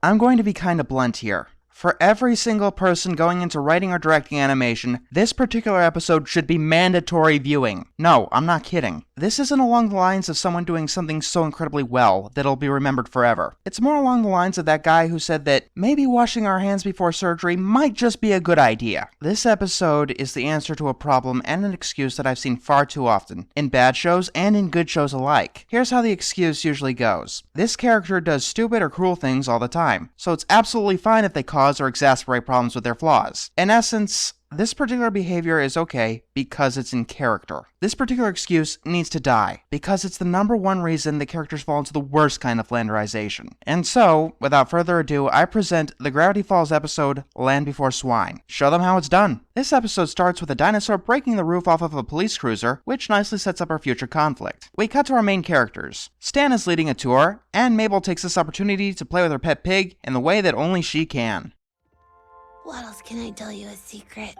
I'm going to be kinda blunt here. For every single person going into writing or directing animation, this particular episode should be mandatory viewing. No, I'm not kidding. This isn't along the lines of someone doing something so incredibly well that it'll be remembered forever. It's more along the lines of that guy who said that maybe washing our hands before surgery might just be a good idea. This episode is the answer to a problem and an excuse that I've seen far too often, in bad shows and in good shows alike. Here's how the excuse usually goes. This character does stupid or cruel things all the time, so it's absolutely fine if they cause or exacerbate problems with their flaws. In essence, this particular behavior is okay because it's in character. This particular excuse needs to die because it's the #1 reason the characters fall into the worst kind of flanderization. And so, without further ado, I present the Gravity Falls episode, Land Before Swine. Show them how it's done. This episode starts with a dinosaur breaking the roof off of a police cruiser, which nicely sets up our future conflict. We cut to our main characters. Stan is leading a tour, and Mabel takes this opportunity to play with her pet pig in the way that only she can. What else can I tell you a secret?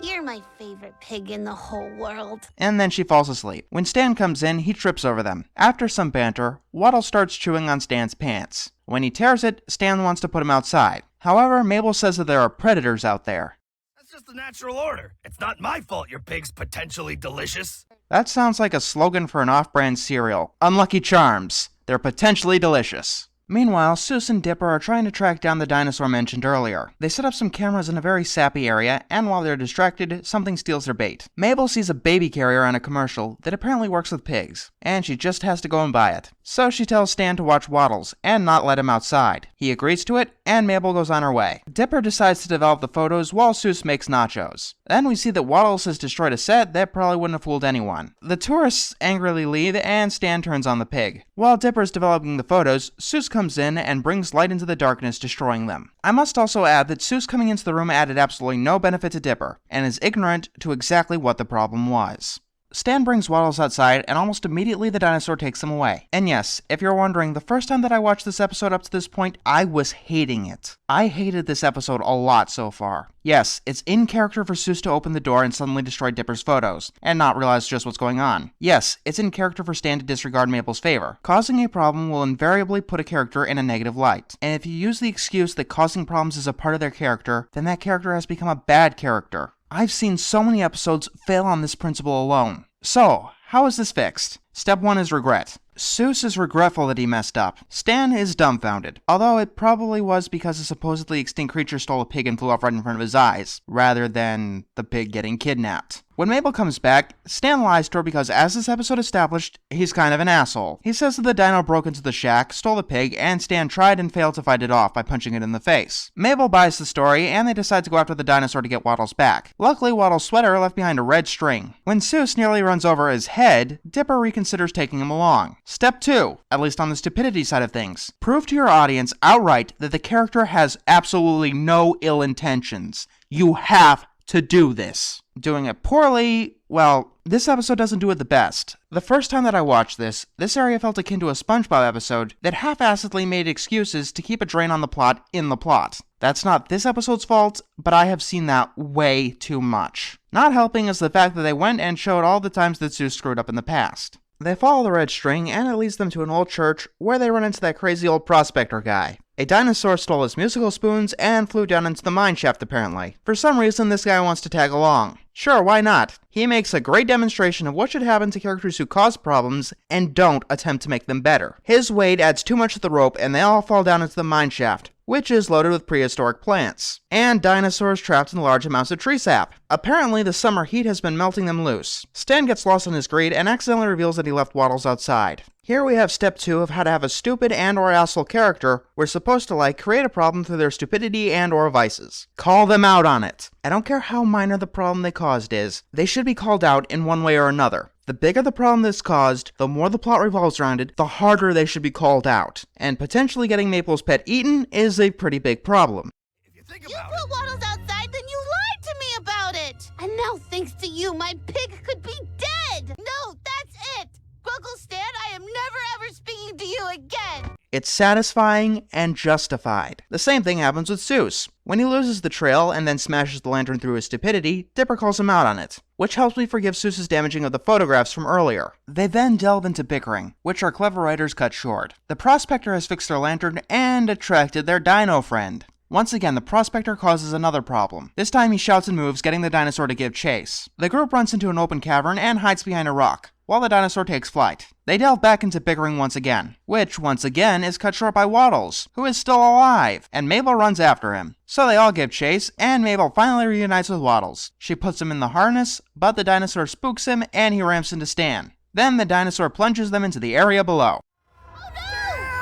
You're my favorite pig in the whole world. And then she falls asleep. When Stan comes in, he trips over them. After some banter, Waddle starts chewing on Stan's pants. When he tears it, Stan wants to put him outside. However, Mabel says that there are predators out there. That's just the natural order. It's not my fault your pig's potentially delicious. That sounds like a slogan for an off-brand cereal. Unlucky Charms. They're potentially delicious. Meanwhile, Seuss and Dipper are trying to track down the dinosaur mentioned earlier. They set up some cameras in a very sappy area, and while they're distracted, something steals their bait. Mabel sees a baby carrier on a commercial that apparently works with pigs, and she just has to go and buy it. So she tells Stan to watch Waddles, and not let him outside. He agrees to it, and Mabel goes on her way. Dipper decides to develop the photos while Seuss makes nachos. Then we see that Waddles has destroyed a set that probably wouldn't have fooled anyone. The tourists angrily leave, and Stan turns on the pig. While Dipper's developing the photos, Seuss comes in and brings light into the darkness, destroying them. I must also add that Seuss coming into the room added absolutely no benefit to Dipper, and is ignorant to exactly what the problem was. Stan brings Waddles outside, and almost immediately the dinosaur takes him away. And yes, if you're wondering, the first time that I watched this episode up to this point, I was hating it. I hated this episode a lot so far. Yes, it's in character for Seuss to open the door and suddenly destroy Dipper's photos, and not realize just what's going on. Yes, it's in character for Stan to disregard Mabel's favor. Causing a problem will invariably put a character in a negative light. And if you use the excuse that causing problems is a part of their character, then that character has become a bad character. I've seen so many episodes fail on this principle alone. So, how is this fixed? Step 1 is regret. Seuss is regretful that he messed up. Stan is dumbfounded, although it probably was because a supposedly extinct creature stole a pig and flew off right in front of his eyes, rather than the pig getting kidnapped. When Mabel comes back, Stan lies to her because, as this episode established, he's kind of an asshole. He says that the dino broke into the shack, stole the pig, and Stan tried and failed to fight it off by punching it in the face. Mabel buys the story, and they decide to go after the dinosaur to get Waddles back. Luckily, Waddles' sweater left behind a red string. When Seuss nearly runs over his head, Dipper reconsiders taking him along. Step 2, at least on the stupidity side of things. Prove to your audience outright that the character has absolutely no ill intentions. You have to do this. Doing it poorly, well, this episode doesn't do it the best. The first time that I watched this area felt akin to a SpongeBob episode that half-assedly made excuses to keep a drain on the plot in the plot. That's not this episode's fault, but I have seen that way too much. Not helping is the fact that they went and showed all the times that Seuss screwed up in the past. They follow the red string, and it leads them to an old church where they run into that crazy old prospector guy. A dinosaur stole his musical spoons and flew down into the mine shaft, apparently. For some reason, this guy wants to tag along. Sure, why not? He makes a great demonstration of what should happen to characters who cause problems and don't attempt to make them better. His weight adds too much to the rope, and they all fall down into the mine shaft, which is loaded with prehistoric plants, and dinosaurs trapped in large amounts of tree sap. Apparently, the summer heat has been melting them loose. Stan gets lost in his greed and accidentally reveals that he left Waddles outside. Here we have step 2 of how to have a stupid and or asshole character we're supposed to create a problem through their stupidity and or vices. Call them out on it. I don't care how minor the problem they caused is, they should be called out in one way or another. The bigger the problem that's caused, the more the plot revolves around it, the harder they should be called out. And potentially getting Maple's pet eaten is a pretty big problem. If you think You about put Waddles outside, then you lied to me about it! And now, thanks to you, my pig could be dead! No, that's it! Uncle Stan, I am never ever speaking to you again! It's satisfying and justified. The same thing happens with Seuss. When he loses the trail and then smashes the lantern through his stupidity, Dipper calls him out on it, which helps me forgive Seuss's damaging of the photographs from earlier. They then delve into bickering, which our clever writers cut short. The prospector has fixed their lantern and attracted their dino friend. Once again, the prospector causes another problem. This time he shouts and moves, getting the dinosaur to give chase. The group runs into an open cavern and hides behind a rock, while the dinosaur takes flight. They delve back into bickering once again, which once again is cut short by Waddles, who is still alive, and Mabel runs after him. So they all give chase, and Mabel finally reunites with Waddles. She puts him in the harness, but the dinosaur spooks him and he ramps into Stan. Then the dinosaur plunges them into the area below.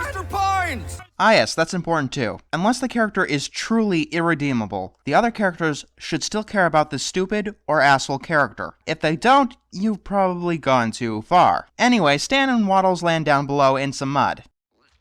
Mr. Pines! Ah yes, that's important too. Unless the character is truly irredeemable, the other characters should still care about the stupid or asshole character. If they don't, you've probably gone too far. Anyway, Stan and Waddles land down below in some mud.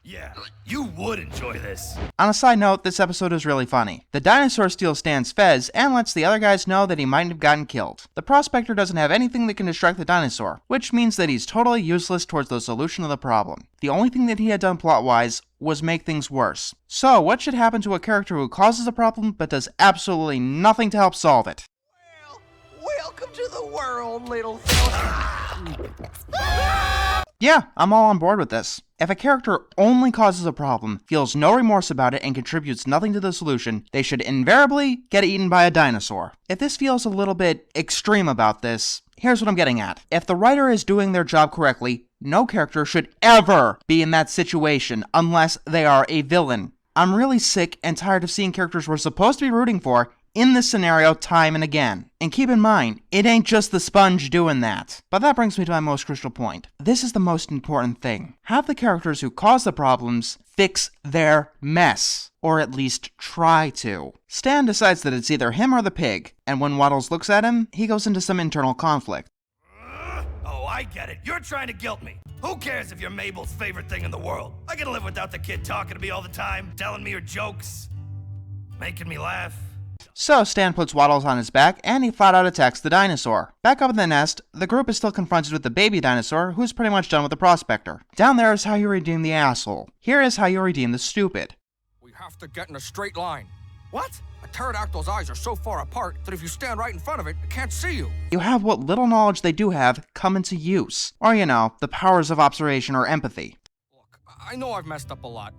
Yeah, you would enjoy this. On a side note, this episode is really funny. The dinosaur steals Stan's fez and lets the other guys know that he might have gotten killed. The prospector doesn't have anything that can distract the dinosaur, which means that he's totally useless towards the solution of the problem. The only thing that he had done plot-wise was make things worse. So, what should happen to a character who causes a problem but does absolutely nothing to help solve it? Well, welcome to the world, little fella. Yeah, I'm all on board with this. If a character only causes a problem, feels no remorse about it, and contributes nothing to the solution, they should invariably get eaten by a dinosaur. If this feels a little bit extreme about this, here's what I'm getting at. If the writer is doing their job correctly, no character should ever be in that situation unless they are a villain. I'm really sick and tired of seeing characters we're supposed to be rooting for in this scenario time and again. And keep in mind, it ain't just the sponge doing that. But that brings me to my most crucial point. This is the most important thing. Have the characters who cause the problems fix their mess. Or at least try to. Stan decides that it's either him or the pig, and when Waddles looks at him, he goes into some internal conflict. Oh, I get it. You're trying to guilt me. Who cares if you're Mabel's favorite thing in the world? I can live without the kid talking to me all the time, telling me her jokes, making me laugh. So Stan puts Waddles on his back, and he flat out attacks the dinosaur. Back up in the nest, the group is still confronted with the baby dinosaur, who's pretty much done with the prospector. Down there is how you redeem the asshole. Here is how you redeem the stupid. We have to get in a straight line. What? A pterodactyl's eyes are so far apart that if you stand right in front of it, it can't see you. You have what little knowledge they do have come into use. Or, you know, the powers of observation or empathy. Look, I know I've messed up a lot.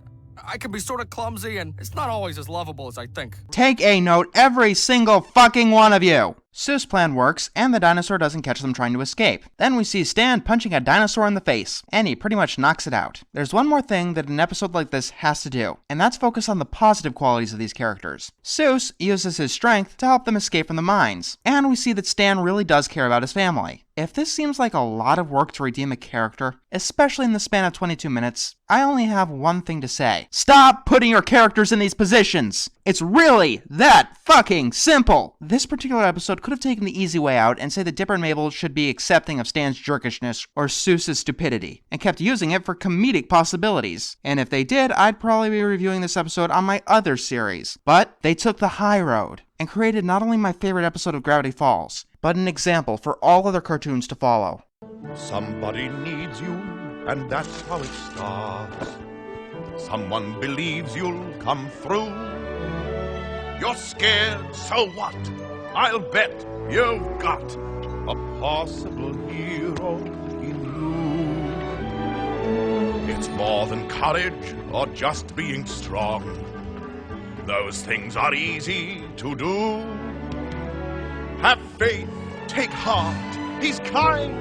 I can be sort of clumsy, and it's not always as lovable as I think. Take a note, every single fucking one of you! Seuss' plan works, and the dinosaur doesn't catch them trying to escape. Then we see Stan punching a dinosaur in the face, and he pretty much knocks it out. There's one more thing that an episode like this has to do, and that's focus on the positive qualities of these characters. Seuss uses his strength to help them escape from the mines, and we see that Stan really does care about his family. If this seems like a lot of work to redeem a character, especially in the span of 22 minutes, I only have one thing to say. Stop putting your characters in these positions! It's really that fucking simple! This particular episode could have taken the easy way out and say that Dipper and Mabel should be accepting of Stan's jerkishness or Seuss's stupidity, and kept using it for comedic possibilities. And if they did, I'd probably be reviewing this episode on my other series. But they took the high road, and created not only my favorite episode of Gravity Falls, but an example for all other cartoons to follow. Somebody needs you, and that's how it starts. Someone believes you'll come through. You're scared, so what? I'll bet you've got a possible hero in you. It's more than courage or just being strong. Those things are easy to do. Have faith, take heart, he's kind.